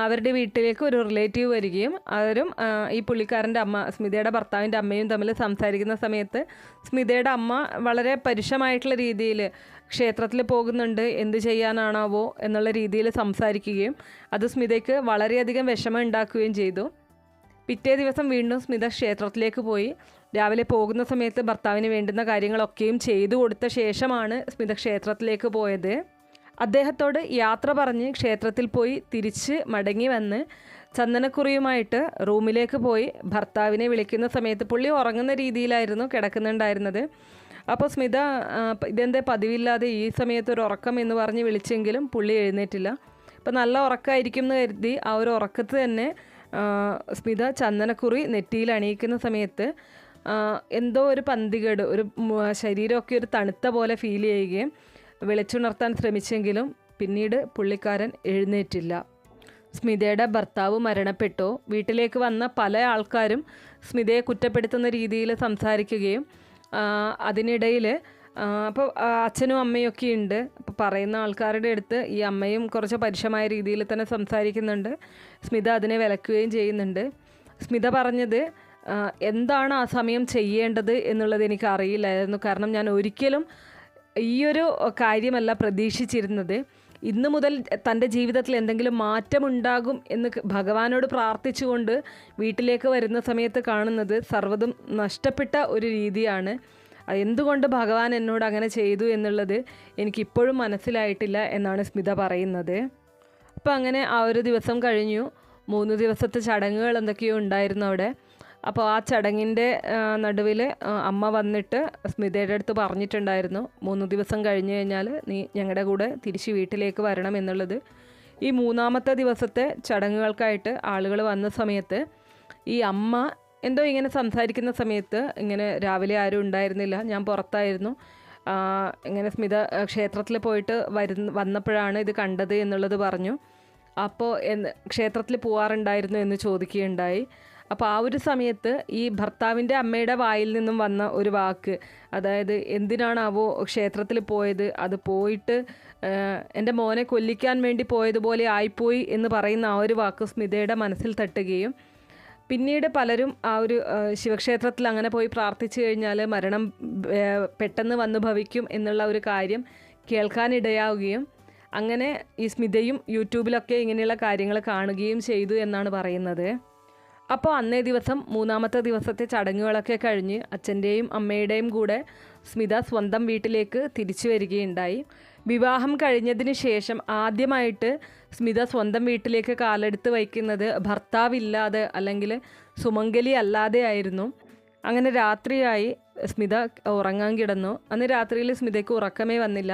അവരുടെ വീട്ടിലേക്ക് ഒരു റിലേറ്റീവ് വരികയും അവരും ഈ പുള്ളിക്കാരൻ്റെ അമ്മ, സ്മിതയുടെ ഭർത്താവിൻ്റെ അമ്മയും തമ്മിൽ സംസാരിക്കുന്ന സമയത്ത് സ്മിതയുടെ അമ്മ വളരെ പരുഷമായിട്ടുള്ള രീതിയിൽ ക്ഷേത്രത്തിൽ പോകുന്നുണ്ട്, എന്ത് ചെയ്യാനാണാവോ എന്നുള്ള രീതിയിൽ സംസാരിക്കുകയും അത് സ്മിതയ്ക്ക് വളരെയധികം വിഷമം ഉണ്ടാക്കുകയും ചെയ്തു. പിറ്റേ ദിവസം വീണ്ടും സ്മിത ക്ഷേത്രത്തിലേക്ക് പോയി. രാവിലെ പോകുന്ന സമയത്ത് ഭർത്താവിന് വേണ്ടുന്ന കാര്യങ്ങളൊക്കെയും ചെയ്തു കൊടുത്ത ശേഷമാണ് സ്മിത ക്ഷേത്രത്തിലേക്ക് പോയത്. അദ്ദേഹത്തോട് യാത്ര പറഞ്ഞ് ക്ഷേത്രത്തിൽ പോയി തിരിച്ച് മടങ്ങി വന്ന് ചന്ദനക്കുറിയുമായിട്ട് റൂമിലേക്ക് പോയി ഭർത്താവിനെ വിളിക്കുന്ന സമയത്ത് പുള്ളി ഉറങ്ങുന്ന രീതിയിലായിരുന്നു കിടക്കുന്നുണ്ടായിരുന്നത്. അപ്പോൾ സ്മിത ഇതെന്താ പതിവില്ലാതെ ഈ സമയത്ത് ഒരു ഉറക്കം എന്ന് പറഞ്ഞ് വിളിച്ചെങ്കിലും പുള്ളി എഴുന്നേറ്റില്ല. അപ്പോൾ നല്ല ഉറക്കമായിരിക്കും എന്ന് കരുതി ആ ഒരു ഉറക്കത്ത് തന്നെ സ്മിത ചന്ദനക്കുറി നെറ്റിയിൽ അണിയിക്കുന്ന സമയത്ത് എന്തോ ഒരു പന്തികേട്, ഒരു ശരീരമൊക്കെ ഒരു തണുത്ത പോലെ ഫീൽ ചെയ്യുകയും വിളിച്ചുണർത്താൻ ശ്രമിച്ചെങ്കിലും പിന്നീട് പുള്ളിക്കാരൻ എഴുന്നേറ്റില്ല. സ്മിതയുടെ ഭർത്താവ് മരണപ്പെട്ടു. വീട്ടിലേക്ക് വന്ന പല ആൾക്കാരും സ്മിതയെ കുറ്റപ്പെടുത്തുന്ന രീതിയിൽ സംസാരിക്കുകയും അതിനിടയിൽ അപ്പോൾ അച്ഛനും അമ്മയൊക്കെ ഉണ്ട്. അപ്പോൾ പറയുന്ന ആൾക്കാരുടെ അടുത്ത് ഈ അമ്മയും കുറച്ച് പരുഷമായ രീതിയിൽ തന്നെ സംസാരിക്കുന്നുണ്ട്. സ്മിത അതിനെ വിലക്കുകയും ചെയ്യുന്നുണ്ട്. സ്മിത പറഞ്ഞത് എന്താണ് ആ സമയം ചെയ്യേണ്ടത് എന്നുള്ളത് എനിക്ക് അറിയില്ലായിരുന്നു. കാരണം ഞാൻ ഒരിക്കലും ഈയൊരു കാര്യമല്ല പ്രതീക്ഷിച്ചിരുന്നത്. ഇന്നു മുതൽ തൻ്റെ ജീവിതത്തിൽ എന്തെങ്കിലും മാറ്റമുണ്ടാകും എന്ന് ഭഗവാനോട് പ്രാർത്ഥിച്ചുകൊണ്ട് വീട്ടിലേക്ക് വരുന്ന സമയത്ത് കാണുന്നത് സർവ്വതും നഷ്ടപ്പെട്ട ഒരു രീതിയാണ്. എന്തുകൊണ്ട് ഭഗവാൻ എന്നോട് അങ്ങനെ ചെയ്തു എന്നുള്ളത് എനിക്കിപ്പോഴും മനസ്സിലായിട്ടില്ല എന്നാണ് സ്മിത പറയുന്നത്. അപ്പോൾ അങ്ങനെ ആ ഒരു ദിവസം കഴിഞ്ഞു. 3 ദിവസത്തെ ചടങ്ങുകൾ എന്തൊക്കെയോ ഉണ്ടായിരുന്നു അവിടെ. അപ്പോൾ ആ ചടങ്ങിൻ്റെ നടുവിൽ അമ്മ വന്നിട്ട് സ്മിതയുടെ അടുത്ത് പറഞ്ഞിട്ടുണ്ടായിരുന്നു, 3 ദിവസം കഴിഞ്ഞ് കഴിഞ്ഞാൽ നീ ഞങ്ങളുടെ കൂടെ തിരിച്ച് വീട്ടിലേക്ക് വരണം എന്നുള്ളത്. ഈ 3-ാമത്തെ ദിവസത്തെ ചടങ്ങുകൾക്കായിട്ട് ആളുകൾ വന്ന സമയത്ത് ഈ അമ്മ എന്തോ ഇങ്ങനെ സംസാരിക്കുന്ന സമയത്ത് ഇങ്ങനെ രാവിലെ ആരും ഉണ്ടായിരുന്നില്ല, ഞാൻ പുറത്തായിരുന്നു, ഇങ്ങനെ സ്മിത ക്ഷേത്രത്തിൽ പോയിട്ട് വന്നപ്പോഴാണ് ഇത് കണ്ടത് എന്നുള്ളത് പറഞ്ഞു. അപ്പോൾ ക്ഷേത്രത്തിൽ പോകാറുണ്ടായിരുന്നു എന്ന് ചോദിക്കുകയുണ്ടായി. അപ്പോൾ ആ ഒരു സമയത്ത് ഈ ഭർത്താവിൻ്റെ അമ്മയുടെ വായിൽ നിന്നും വന്ന ഒരു വാക്ക്, അതായത് എന്തിനാണാവോ ക്ഷേത്രത്തിൽ പോയത്, അത് പോയിട്ട് എൻ്റെ മോനെ കൊല്ലിക്കാൻ വേണ്ടി പോയതുപോലെ ആയിപ്പോയി എന്ന് പറയുന്ന ആ ഒരു വാക്ക് സ്മിതയുടെ മനസ്സിൽ തട്ടുകയും പിന്നീട് പലരും ആ ഒരു ശിവക്ഷേത്രത്തിൽ അങ്ങനെ പോയി പ്രാർത്ഥിച്ചു കഴിഞ്ഞാൽ മരണം പെട്ടെന്ന് വന്നു ഭവിക്കും എന്നുള്ള ഒരു കാര്യം കേൾക്കാനിടയാവുകയും അങ്ങനെ ഈ സ്മിതയും യൂട്യൂബിലൊക്കെ ഇങ്ങനെയുള്ള കാര്യങ്ങൾ കാണുകയും ചെയ്തു എന്നാണ് പറയുന്നത്. അപ്പോൾ അന്നേ ദിവസം 3-ാമത്തെ ദിവസത്തെ ചടങ്ങുകളൊക്കെ കഴിഞ്ഞ് അച്ഛൻ്റെയും അമ്മയുടെയും കൂടെ സ്മിത സ്വന്തം വീട്ടിലേക്ക് തിരിച്ചു വരികയുണ്ടായി. വിവാഹം കഴിഞ്ഞതിന് ശേഷം ആദ്യമായിട്ട് സ്മിത സ്വന്തം വീട്ടിലേക്ക് കാലെടുത്ത് വയ്ക്കുന്നത് ഭർത്താവില്ലാതെ അല്ലെങ്കിൽ സുമംഗലി അല്ലാതെ ആയിരുന്നു. അങ്ങനെ രാത്രിയായി സ്മിത ഉറങ്ങാൻ കിടന്നു. അന്ന് രാത്രിയിൽ സ്മിതയ്ക്ക് ഉറക്കമേ വന്നില്ല.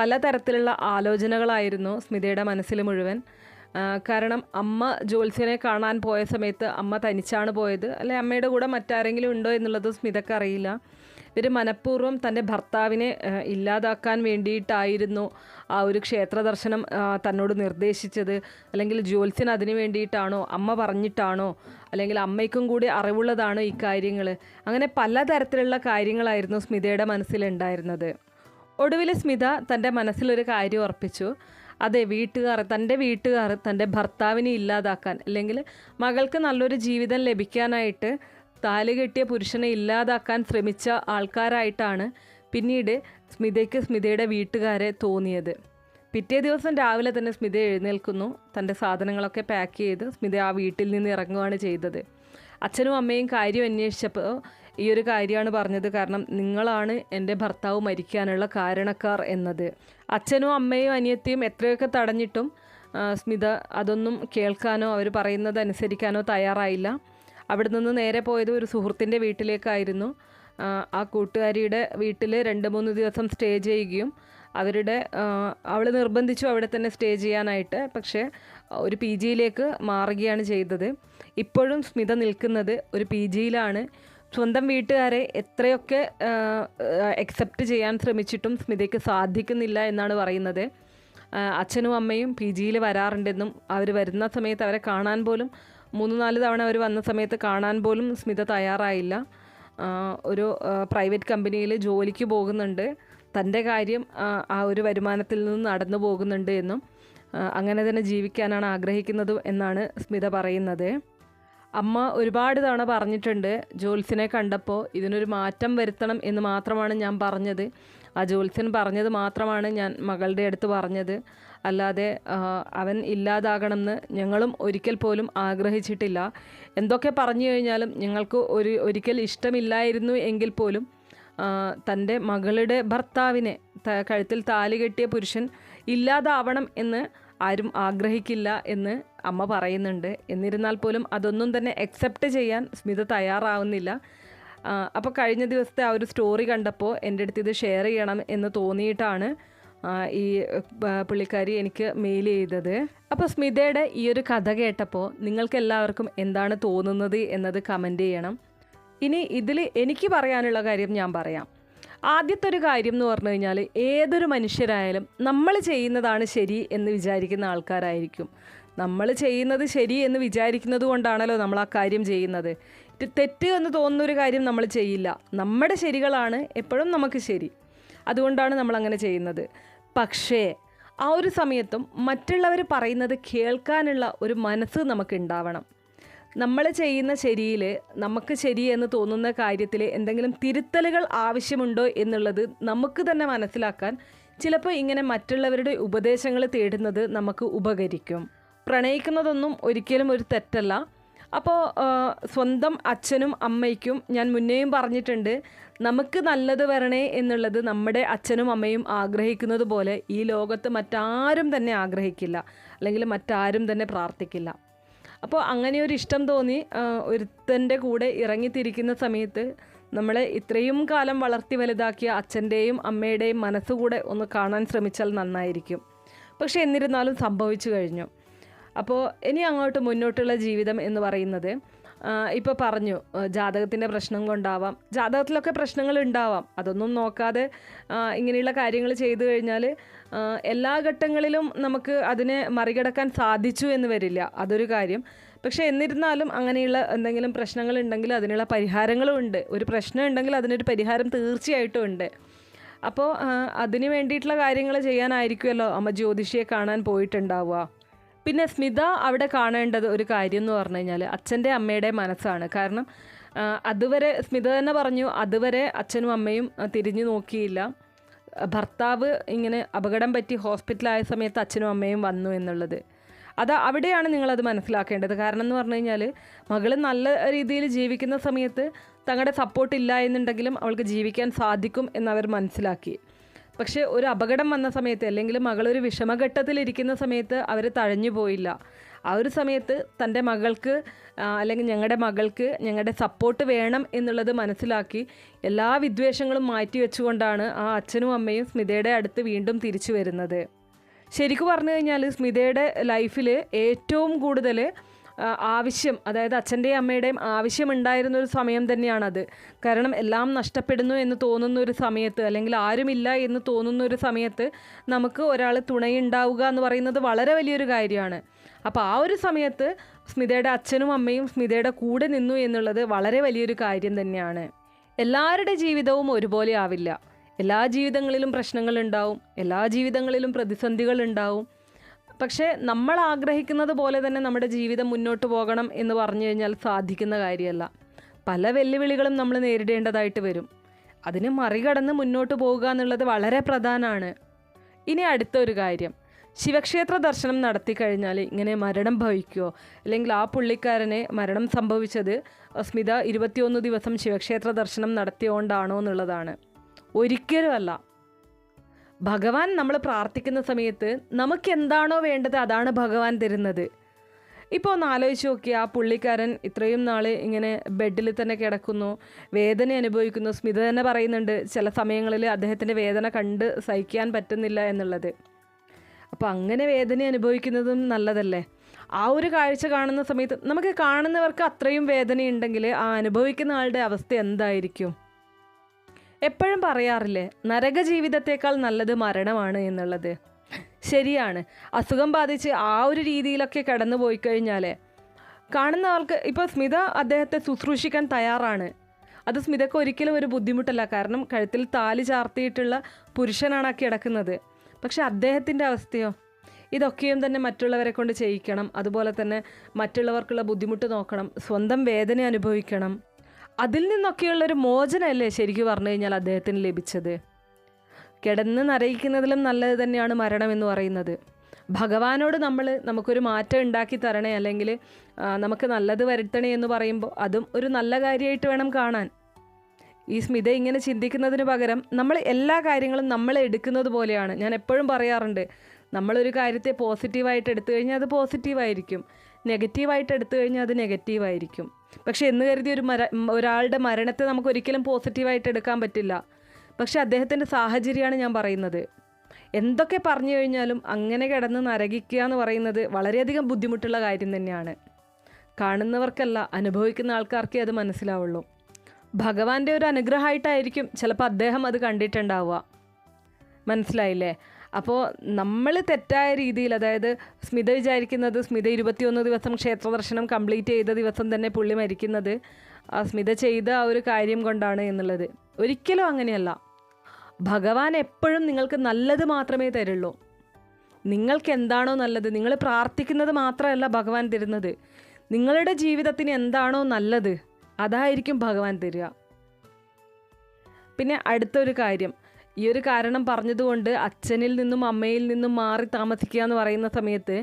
പലതരത്തിലുള്ള ആലോചനകളായിരുന്നു സ്മിതയുടെ മനസ്സിൽ മുഴുവൻ. കാരണം അമ്മ ജ്യോത്സ്യനെ കാണാൻ പോയ സമയത്ത് അമ്മ തനിച്ചാണ് പോയത്, അല്ലെ അമ്മയുടെ കൂടെ മറ്റാരെങ്കിലും ഉണ്ടോ എന്നുള്ളത് സ്മിതയ്ക്ക് അറിയില്ല. ഇവർ മനഃപൂർവ്വം തൻ്റെ ഭർത്താവിനെ ഇല്ലാതാക്കാൻ വേണ്ടിയിട്ടായിരുന്നു ആ ഒരു ക്ഷേത്ര ദർശനം തന്നോട് നിർദ്ദേശിച്ചത്, അല്ലെങ്കിൽ ജ്യോത്സ്യൻ അതിന് വേണ്ടിയിട്ടാണോ, അമ്മ പറഞ്ഞിട്ടാണോ, അല്ലെങ്കിൽ അമ്മയ്ക്കും കൂടി അറിവുള്ളതാണോ ഈ കാര്യങ്ങൾ. അങ്ങനെ പലതരത്തിലുള്ള കാര്യങ്ങളായിരുന്നു സ്മിതയുടെ മനസ്സിലുണ്ടായിരുന്നത്. ഒടുവിൽ സ്മിത തൻ്റെ മനസ്സിലൊരു കാര്യം ഉറപ്പിച്ചു. അതെ, തൻ്റെ വീട്ടുകാർ തൻ്റെ ഭർത്താവിനെ ഇല്ലാതാക്കാൻ, അല്ലെങ്കിൽ മകൾക്ക് നല്ലൊരു ജീവിതം ലഭിക്കാനായിട്ട് താലി കെട്ടിയ പുരുഷനെ ഇല്ലാതാക്കാൻ ശ്രമിച്ച ആൾക്കാരായിട്ടാണ് പിന്നീട് സ്മിതയുടെ വീട്ടുകാരെ തോന്നിയത്. പിറ്റേ ദിവസം രാവിലെ തന്നെ സ്മിത എഴുന്നേൽക്കുന്നു. തൻ്റെ സാധനങ്ങളൊക്കെ പാക്ക് ചെയ്ത് സ്മിത ആ വീട്ടിൽ നിന്ന് ഇറങ്ങുകയാണ് ചെയ്തത്. അച്ഛനും അമ്മയും കാര്യം അന്വേഷിച്ചപ്പോൾ ഈ ഒരു കാര്യമാണ് പറഞ്ഞത്, കാരണം നിങ്ങളാണ് എൻ്റെ ഭർത്താവ് മരിക്കാനുള്ള കാരണക്കാർ എന്നത്. അച്ഛനും അമ്മയും അനിയത്തിയും എത്രയൊക്കെ തടഞ്ഞിട്ടും സ്മിത അതൊന്നും കേൾക്കാനോ അവർ പറയുന്നത് അനുസരിക്കാനോ തയ്യാറായില്ല. അവിടെ നിന്ന് നേരെ പോയത് ഒരു സുഹൃത്തിൻ്റെ വീട്ടിലേക്കായിരുന്നു. ആ കൂട്ടുകാരിയുടെ വീട്ടിൽ 2-3 ദിവസം സ്റ്റേ ചെയ്യുകയും അവൾ നിർബന്ധിച്ചു അവിടെ തന്നെ സ്റ്റേ ചെയ്യാനായിട്ട്. പക്ഷേ ഒരു PGയിലേക്ക് മാറുകയാണ് ചെയ്തത്. ഇപ്പോഴും സ്മിത നിൽക്കുന്നത് ഒരു PGയിലാണ്. സ്വന്തം വീട്ടുകാരെ എത്രയൊക്കെ അക്സെപ്റ്റ് ചെയ്യാൻ ശ്രമിച്ചിട്ടും സ്മിതയ്ക്ക് സാധിക്കുന്നില്ല എന്നാണ് പറയുന്നത്. അച്ഛനും അമ്മയും PGയിൽ വരാറുണ്ടെന്നും അവർ വരുന്ന സമയത്ത് അവരെ കാണാൻ പോലും 3-4 തവണ അവർ വന്ന സമയത്ത് കാണാൻ പോലും സ്മിത തയ്യാറായില്ല. ഒരു പ്രൈവറ്റ് കമ്പനിയിൽ ജോലിക്ക് പോകുന്നുണ്ട്, തൻ്റെ കാര്യം ആ ഒരു വരുമാനത്തിൽ നിന്ന് നടന്നു പോകുന്നുണ്ട് എന്നും അങ്ങനെ തന്നെ ജീവിക്കാനാണ് ആഗ്രഹിക്കുന്നത് എന്നാണ് സ്മിത പറയുന്നത്. അമ്മ ഒരുപാട് തവണ പറഞ്ഞിട്ടുണ്ട്, ജ്യോത്സ്യനെ കണ്ടപ്പോൾ ഇതിനൊരു മാറ്റം വരുത്തണം എന്ന് മാത്രമാണ് ഞാൻ പറഞ്ഞത്. ആ ജ്യോത്സ്യൻ പറഞ്ഞത് മാത്രമാണ് ഞാൻ മകളുടെ അടുത്ത് പറഞ്ഞത്. അല്ലാതെ അവൻ ഇല്ലാതാകണമെന്ന് ഞങ്ങളും ഒരിക്കൽ പോലും ആഗ്രഹിച്ചിട്ടില്ല. എന്തൊക്കെ പറഞ്ഞു കഴിഞ്ഞാലും ഞങ്ങൾക്ക് ഒരിക്കൽ ഇഷ്ടമില്ലായിരുന്നു എങ്കിൽ പോലും തൻ്റെ മകളുടെ ഭർത്താവിനെ, കഴുത്തിൽ താലി കെട്ടിയ പുരുഷൻ ഇല്ലാതാവണം എന്ന് ആരും ആഗ്രഹിക്കില്ല എന്ന് അമ്മ പറയുന്നുണ്ട്. എന്നിരുന്നാൽ പോലും അതൊന്നും തന്നെ അക്സെപ്റ്റ് ചെയ്യാൻ സ്മിത തയ്യാറാവുന്നില്ല. അപ്പോൾ കഴിഞ്ഞ ദിവസത്തെ ആ ഒരു സ്റ്റോറി കണ്ടപ്പോൾ എൻ്റെ അടുത്ത് ഇത് ഷെയർ ചെയ്യണം എന്ന് തോന്നിയിട്ടാണ് ഈ പുള്ളിക്കാരി എനിക്ക് മെയിൽ ചെയ്തത്. അപ്പോൾ സ്മിതയുടെ ഈ ഒരു കഥ കേട്ടപ്പോൾ നിങ്ങൾക്ക് എല്ലാവർക്കും എന്താണ് തോന്നുന്നത് എന്നത് കമൻറ്റ് ചെയ്യണം. ഇനി ഇതിൽ എനിക്ക് പറയാനുള്ള കാര്യം ഞാൻ പറയാം. ആദ്യത്തെ ഒരു കാര്യം എന്ന് പറഞ്ഞു കഴിഞ്ഞാൽ, ഏതൊരു മനുഷ്യരായാലും നമ്മൾ ചെയ്യുന്നതാണ് ശരി എന്ന് വിചാരിക്കുന്ന ആൾക്കാരായിരിക്കും. നമ്മൾ ചെയ്യുന്നത് ശരി എന്ന് വിചാരിക്കുന്നത് കൊണ്ടാണല്ലോ നമ്മൾ ആ കാര്യം ചെയ്യുന്നത്. തെറ്റ് എന്ന് തോന്നുന്നൊരു കാര്യം നമ്മൾ ചെയ്യില്ല. നമ്മുടെ ശരികളാണ് എപ്പോഴും നമുക്ക് ശരി, അതുകൊണ്ടാണ് നമ്മളങ്ങനെ ചെയ്യുന്നത്. പക്ഷേ ആ ഒരു സമയത്തും മറ്റുള്ളവർ പറയുന്നത് കേൾക്കാനുള്ള ഒരു മനസ്സ് നമുക്ക് ഉണ്ടാവണം. നമ്മൾ ചെയ്യുന്ന ശരിയിൽ, നമുക്ക് ശരിയെന്ന് തോന്നുന്ന കാര്യത്തിൽ എന്തെങ്കിലും തിരുത്തലുകൾ ആവശ്യമുണ്ടോ എന്നുള്ളത് നമുക്ക് തന്നെ മനസ്സിലാക്കാൻ ചിലപ്പോൾ ഇങ്ങനെ മറ്റുള്ളവരുടെ ഉപദേശങ്ങൾ തേടുന്നത് നമുക്ക് ഉപകരിക്കും. പ്രണയിക്കുന്നതൊന്നും ഒരിക്കലും ഒരു തെറ്റല്ല. അപ്പോൾ സ്വന്തം അച്ഛനും അമ്മയ്ക്കും ഞാൻ മുന്നേയും പറഞ്ഞിട്ടുണ്ട്, നമുക്ക് നല്ലത് വരണേ എന്നുള്ളത് നമ്മുടെ അച്ഛനും അമ്മയും ആഗ്രഹിക്കുന്നത് പോലെ ഈ ലോകത്ത് മറ്റാരും തന്നെ ആഗ്രഹിക്കില്ല, അല്ലെങ്കിൽ മറ്റാരും തന്നെ പ്രാർത്ഥിക്കില്ല. അപ്പോൾ അങ്ങനെ ഒരു ഇഷ്ടം തോന്നി ഒരുത്തൻ്റെ കൂടെ ഇറങ്ങിത്തിരിക്കുന്ന സമയത്ത് നമ്മളെ ഇത്രയും കാലം വളർത്തി വലുതാക്കിയ അച്ഛൻ്റെയും അമ്മയുടെയും മനസ്സുകൂടെ ഒന്ന് കാണാൻ ശ്രമിച്ചാൽ നന്നായിരിക്കും. പക്ഷേ എന്നിരുന്നാലും സംഭവിച്ചു കഴിഞ്ഞു. അപ്പോൾ ഇനി അങ്ങോട്ട് മുന്നോട്ടുള്ള ജീവിതം എന്ന് പറയുന്നത്, ഇപ്പോൾ പറഞ്ഞു ജാതകത്തിൻ്റെ പ്രശ്നം കൊണ്ടാവാം, ജാതകത്തിലൊക്കെ പ്രശ്നങ്ങൾ ഉണ്ടാവാം. അതൊന്നും നോക്കാതെ ഇങ്ങനെയുള്ള കാര്യങ്ങൾ ചെയ്തു കഴിഞ്ഞാൽ എല്ലാ ഘട്ടങ്ങളിലും നമുക്ക് അതിനെ മറികടക്കാൻ സാധിച്ചു എന്ന് വരില്ല, അതൊരു കാര്യം. പക്ഷേ എന്നിരുന്നാലും അങ്ങനെയുള്ള എന്തെങ്കിലും പ്രശ്നങ്ങളുണ്ടെങ്കിൽ അതിനുള്ള പരിഹാരങ്ങളും ഉണ്ട്. ഒരു പ്രശ്നം ഉണ്ടെങ്കിൽ അതിനൊരു പരിഹാരം തീർച്ചയായിട്ടും ഉണ്ട്. അപ്പോൾ അതിന് വേണ്ടിയിട്ടുള്ള കാര്യങ്ങൾ ചെയ്യാനായിരിക്കുമല്ലോ അമ്മ ജ്യോതിഷിയെ കാണാൻ പോയിട്ടുണ്ടാവുക. പിന്നെ സ്മിത അവിടെ കാണേണ്ടത് ഒരു കാര്യം എന്ന് പറഞ്ഞു കഴിഞ്ഞാൽ അച്ഛൻ്റെ അമ്മയുടെ മനസ്സാണ്. കാരണം അതുവരെ സ്മിത തന്നെ പറഞ്ഞു, അതുവരെ അച്ഛനും അമ്മയും തിരിഞ്ഞു നോക്കിയില്ല. ഭർത്താവ് ഇങ്ങനെ അപകടം പറ്റി ഹോസ്പിറ്റലായ സമയത്ത് അച്ഛനും അമ്മയും വന്നു എന്നുള്ളത്, അവിടെയാണ് നിങ്ങളത് മനസ്സിലാക്കേണ്ടത്. കാരണം എന്ന് പറഞ്ഞു കഴിഞ്ഞാൽ മകൾ നല്ല രീതിയിൽ ജീവിക്കുന്ന സമയത്ത് തങ്ങളുടെ സപ്പോർട്ട് ഇല്ല എന്നുണ്ടെങ്കിലും അവൾക്ക് ജീവിക്കാൻ സാധിക്കും എന്നവർ മനസ്സിലാക്കി. പക്ഷേ ഒരു അപകടം വന്ന സമയത്ത്, അല്ലെങ്കിൽ മകളൊരു വിഷമഘട്ടത്തിലിരിക്കുന്ന സമയത്ത് അവർ തഴഞ്ഞു പോയില്ല. ആ ഒരു സമയത്ത് തൻ്റെ മകൾക്ക് അല്ലെങ്കിൽ ഞങ്ങളുടെ മകൾക്ക് ഞങ്ങളുടെ സപ്പോർട്ട് വേണം എന്നുള്ളത് മനസ്സിലാക്കി എല്ലാ വിദ്വേഷങ്ങളും മാറ്റി വെച്ചുകൊണ്ടാണ് ആ അച്ഛനും അമ്മയും സ്മിതയുടെ അടുത്ത് വീണ്ടും തിരിച്ചു വരുന്നത്. ശരിക്കും പറഞ്ഞു കഴിഞ്ഞാൽ സ്മിതയുടെ ലൈഫിൽ ഏറ്റവും കൂടുതൽ ആവശ്യം, അതായത് അച്ഛൻ്റെയും അമ്മയുടെയും ആവശ്യമുണ്ടായിരുന്നൊരു സമയം തന്നെയാണത്. കാരണം എല്ലാം നഷ്ടപ്പെടുന്നു എന്ന് തോന്നുന്ന ഒരു സമയത്ത്, അല്ലെങ്കിൽ ആരുമില്ല എന്ന് തോന്നുന്ന ഒരു സമയത്ത് നമുക്ക് ഒരാൾ തുണയുണ്ടാവുക എന്ന് പറയുന്നത് വളരെ വലിയൊരു കാര്യമാണ്. അപ്പോൾ ആ ഒരു സമയത്ത് സ്മിതയുടെ അച്ഛനും അമ്മയും സ്മിതയുടെ കൂടെ നിന്നു എന്നുള്ളത് വളരെ വലിയൊരു കാര്യം തന്നെയാണ്. എല്ലാവരുടെ ജീവിതവും ഒരുപോലെ ആവില്ല. എല്ലാ ജീവിതങ്ങളിലും പ്രശ്നങ്ങളുണ്ടാവും, എല്ലാ ജീവിതങ്ങളിലും പ്രതിസന്ധികളുണ്ടാവും. പക്ഷേ നമ്മൾ ആഗ്രഹിക്കുന്നത് പോലെ തന്നെ നമ്മുടെ ജീവിതം മുന്നോട്ട് പോകണം എന്ന് പറഞ്ഞു കഴിഞ്ഞാൽ സാധിക്കുന്ന കാര്യമല്ല. പല വെല്ലുവിളികളും നമ്മൾ നേരിടേണ്ടതായിട്ട് വരും. അതിന് മറികടന്ന് മുന്നോട്ട് പോകുക എന്നുള്ളത് വളരെ പ്രധാനമാണ്. ഇനി അടുത്തൊരു കാര്യം, ശിവക്ഷേത്ര ദർശനം നടത്തി കഴിഞ്ഞാൽ ഇങ്ങനെ മരണം ഭവിക്കുമോ, അല്ലെങ്കിൽ ആ പുള്ളിക്കാരനെ മരണം സംഭവിച്ചത് സ്മിത 21 ദിവസം ശിവക്ഷേത്ര ദർശനം നടത്തിയോണ്ടാണോ എന്നുള്ളതാണ്. ഒരിക്കലുമല്ല. ഭഗവാൻ നമ്മൾ പ്രാർത്ഥിക്കുന്ന സമയത്ത് നമുക്ക് എന്താണോ വേണ്ടത് അതാണ് ഭഗവാൻ തരുന്നത്. ഇപ്പോൾ ഒന്ന് ആലോചിച്ച് നോക്കിയാൽ ആ പുള്ളിക്കാരൻ ഇത്രയും നാൾ ഇങ്ങനെ ബെഡിൽ തന്നെ കിടക്കുന്നു, വേദന അനുഭവിക്കുന്നു. സ്മിത തന്നെ പറയുന്നുണ്ട് ചില സമയങ്ങളിൽ അദ്ദേഹത്തിൻ്റെ വേദന കണ്ട് സഹിക്കാൻ പറ്റുന്നില്ല എന്നുള്ളത്. അപ്പോൾ അങ്ങനെ വേദന അനുഭവിക്കുന്നതും നല്ലതല്ലേ? ആ ഒരു കാഴ്ച കാണുന്ന സമയത്ത് നമുക്ക് കാണുന്നവർക്ക് അത്രയും വേദനയുണ്ടെങ്കിൽ ആ അനുഭവിക്കുന്ന ആളുടെ അവസ്ഥ എന്തായിരിക്കും? എപ്പോഴും പറയാറില്ലേ, നരക ജീവിതത്തേക്കാൾ നല്ലത് മരണമാണ് എന്നുള്ളത്. ശരിയാണ്. അസുഖം ബാധിച്ച് ആ ഒരു രീതിയിലൊക്കെ കടന്നു പോയി കഴിഞ്ഞാൽ കാണുന്ന ആൾക്ക്, ഇപ്പോൾ സ്മിത അദ്ദേഹത്തെ ശുശ്രൂഷിക്കാൻ തയ്യാറാണ്. അത് സ്മിതക്ക് ഒരിക്കലും ഒരു ബുദ്ധിമുട്ടല്ല. കാരണം കഴുത്തിൽ താലി ചാർത്തിയിട്ടുള്ള പുരുഷനാണ് ആ കിടക്കുന്നത്. പക്ഷെ അദ്ദേഹത്തിൻ്റെ അവസ്ഥയോ? ഇതൊക്കെയും തന്നെ മറ്റുള്ളവരെ കൊണ്ട് ചെയ്യിക്കണം, അതുപോലെ തന്നെ മറ്റുള്ളവർക്കുള്ള ബുദ്ധിമുട്ട് നോക്കണം, സ്വന്തം വേദന അനുഭവിക്കണം. അതിൽ നിന്നൊക്കെയുള്ളൊരു മോചനമല്ലേ ശരിക്കും പറഞ്ഞു കഴിഞ്ഞാൽ അദ്ദേഹത്തിന് ലഭിച്ചത്. കിടന്ന് നരയിക്കുന്നതിലും നല്ലത് തന്നെയാണ് മരണം എന്ന് പറയുന്നത്. ഭഗവാനോട് നമുക്കൊരു മാറ്റം ഉണ്ടാക്കി തരണേ, അല്ലെങ്കിൽ നമുക്ക് നല്ലത് വരുത്തണേ എന്ന് പറയുമ്പോൾ അതും ഒരു നല്ല കാര്യമായിട്ട് വേണം കാണാൻ. ഈ സ്മിത ഇങ്ങനെ ചിന്തിക്കുന്നതിന് പകരം നമ്മൾ എല്ലാ കാര്യങ്ങളും നമ്മൾ എടുക്കുന്നത് പോലെയാണ്. ഞാൻ എപ്പോഴും പറയാറുണ്ട്, നമ്മളൊരു കാര്യത്തെ പോസിറ്റീവായിട്ട് എടുത്തു കഴിഞ്ഞാൽ അത് പോസിറ്റീവായിരിക്കും, നെഗറ്റീവായിട്ട് എടുത്തു കഴിഞ്ഞാൽ അത് നെഗറ്റീവായിരിക്കും. പക്ഷെ എന്ന് കരുതി ഒരാളുടെ മരണത്തെ നമുക്ക് ഒരിക്കലും പോസിറ്റീവായിട്ട് എടുക്കാൻ പറ്റില്ല. പക്ഷെ അദ്ദേഹത്തിൻ്റെ സാഹചര്യമാണ് ഞാൻ പറയുന്നത്. എന്തൊക്കെ പറഞ്ഞു കഴിഞ്ഞാലും അങ്ങനെ കിടന്ന് നരകിക്കുക എന്ന് പറയുന്നത് വളരെയധികം ബുദ്ധിമുട്ടുള്ള കാര്യം തന്നെയാണ്. കാണുന്നവർക്കല്ല, അനുഭവിക്കുന്ന ആൾക്കാർക്കേ അത് മനസ്സിലാവുള്ളൂ. ഭഗവാന്റെ ഒരു അനുഗ്രഹമായിട്ടായിരിക്കും ചിലപ്പോൾ അദ്ദേഹം അത് കണ്ടിട്ടുണ്ടാവുക. മനസ്സിലായില്ലേ? അപ്പോൾ നമ്മൾ തെറ്റായ രീതിയിൽ, അതായത് സ്മിത വിചാരിക്കുന്നത് സ്മിത 21 ദിവസം ക്ഷേത്ര ദർശനം കംപ്ലീറ്റ് ചെയ്ത ദിവസം തന്നെ പുള്ളി മരിക്കുന്നത് ആ സ്മിത ചെയ്ത ആ ഒരു കാര്യം കൊണ്ടാണ് എന്നുള്ളത്. ഒരിക്കലും അങ്ങനെയല്ല. ഭഗവാൻ എപ്പോഴും നിങ്ങൾക്ക് നല്ലത് മാത്രമേ തരുള്ളൂ. നിങ്ങൾക്ക് എന്താണോ നല്ലത്, നിങ്ങൾ പ്രാർത്ഥിക്കുന്നത് മാത്രമല്ല ഭഗവാൻ തരുന്നത്. നിങ്ങളുടെ ജീവിതത്തിന് എന്താണോ നല്ലത് അതായിരിക്കും ഭഗവാൻ തരിക. പിന്നെ അടുത്തൊരു കാര്യം, ഈ ഒരു കാരണം പറഞ്ഞതുകൊണ്ട് അച്ഛനിൽ നിന്നും അമ്മയിൽ നിന്നും മാറി താമസിക്കുക എന്ന് പറയുന്ന സമയത്ത്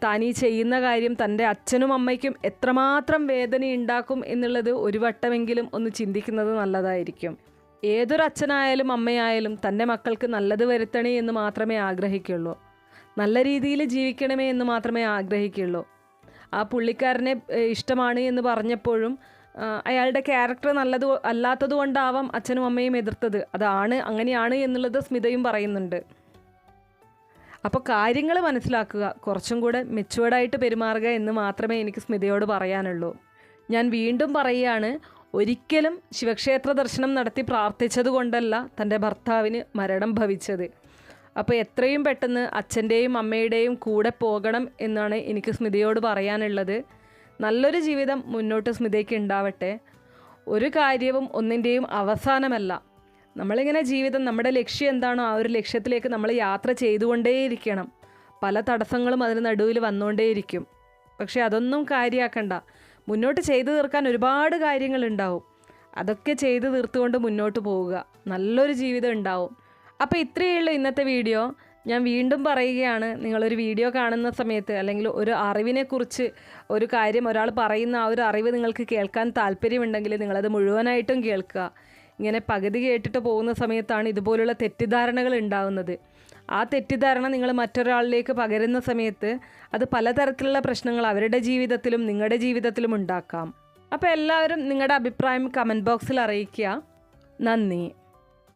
താനീ ചെയ്യുന്ന കാര്യം തൻ്റെ അച്ഛനും അമ്മയ്ക്കും എത്രമാത്രം വേദന ഉണ്ടാക്കും എന്നുള്ളത് ഒരു വട്ടമെങ്കിലും ഒന്ന് ചിന്തിക്കുന്നത് നല്ലതായിരിക്കും. ഏതൊരു അച്ഛനായാലും അമ്മയായാലും തൻ്റെ മക്കൾക്ക് നല്ലത് വരുത്തണേ എന്ന് മാത്രമേ ആഗ്രഹിക്കുള്ളൂ. നല്ല രീതിയിൽ ജീവിക്കണമേ എന്ന് മാത്രമേ ആഗ്രഹിക്കുള്ളൂ. ആ പുള്ളിക്കാരനെ ഇഷ്ടമാണ് എന്ന് പറഞ്ഞപ്പോഴും അയാളുടെ ക്യാരക്ടർ നല്ലത് അല്ലാത്തത് കൊണ്ടാവാം അച്ഛനും അമ്മയും എതിർത്തത്. അങ്ങനെയാണ് എന്നുള്ളത് സ്മിതയും പറയുന്നുണ്ട്. അപ്പോൾ കാര്യങ്ങൾ മനസ്സിലാക്കുക, കുറച്ചും കൂടെ മെച്ചുവേർഡായിട്ട് പെരുമാറുക എന്ന് മാത്രമേ എനിക്ക് സ്മിതയോട് പറയാനുള്ളൂ. ഞാൻ വീണ്ടും പറയുകയാണ്, ഒരിക്കലും ശിവക്ഷേത്ര ദർശനം നടത്തി പ്രാർത്ഥിച്ചത് കൊണ്ടല്ല തൻ്റെ ഭർത്താവിന് മരണം ഭവിച്ചത്. അപ്പോൾ എത്രയും പെട്ടെന്ന് അച്ഛൻ്റെയും അമ്മയുടെയും കൂടെ പോകണം എന്നാണ് എനിക്ക് സ്മിതയോട് പറയാനുള്ളത്. നല്ലൊരു ജീവിതം മുന്നോട്ട് സ്മിതയ്ക്ക് ഉണ്ടാവട്ടെ. ഒരു കാര്യവും ഒന്നിൻ്റെയും അവസാനമല്ല. നമ്മളിങ്ങനെ ജീവിതം, നമ്മുടെ ലക്ഷ്യം എന്താണോ ആ ഒരു ലക്ഷ്യത്തിലേക്ക് നമ്മൾ യാത്ര ചെയ്തുകൊണ്ടേയിരിക്കണം. പല തടസ്സങ്ങളും അതിന് നടുവിൽ വന്നുകൊണ്ടേയിരിക്കും. പക്ഷേ അതൊന്നും കാര്യമാക്കണ്ട. മുന്നോട്ട് ചെയ്തു തീർക്കാൻ ഒരുപാട് കാര്യങ്ങളുണ്ടാവും. അതൊക്കെ ചെയ്ത് തീർത്തുകൊണ്ട് മുന്നോട്ട് പോവുക. നല്ലൊരു ജീവിതം ഉണ്ടാവും. അപ്പോൾ ഇത്രയേ ഉള്ളൂ ഇന്നത്തെ വീഡിയോ. ഞാൻ വീണ്ടും പറയുകയാണ്, നിങ്ങളൊരു വീഡിയോ കാണുന്ന സമയത്ത് അല്ലെങ്കിൽ ഒരു അറിവിനെക്കുറിച്ച് ഒരു കാര്യം ഒരാൾ പറയുന്ന ആ ഒരു അറിവ് നിങ്ങൾക്ക് കേൾക്കാൻ താല്പര്യമുണ്ടെങ്കിൽ നിങ്ങളത് മുഴുവനായിട്ടും കേൾക്കുക. ഇങ്ങനെ പകുതി കേട്ടിട്ട് പോകുന്ന സമയത്താണ് ഇതുപോലുള്ള തെറ്റിദ്ധാരണകൾ ഉണ്ടാകുന്നത്. ആ തെറ്റിദ്ധാരണ നിങ്ങൾ മറ്റൊരാളിലേക്ക് പകരുന്ന സമയത്ത് അത് പലതരത്തിലുള്ള പ്രശ്നങ്ങൾ അവരുടെ ജീവിതത്തിലും നിങ്ങളുടെ ജീവിതത്തിലും ഉണ്ടാക്കാം. അപ്പോൾ എല്ലാവരും നിങ്ങളുടെ അഭിപ്രായം കമൻറ്റ് ബോക്സിൽ അറിയിക്കുക. നന്ദി.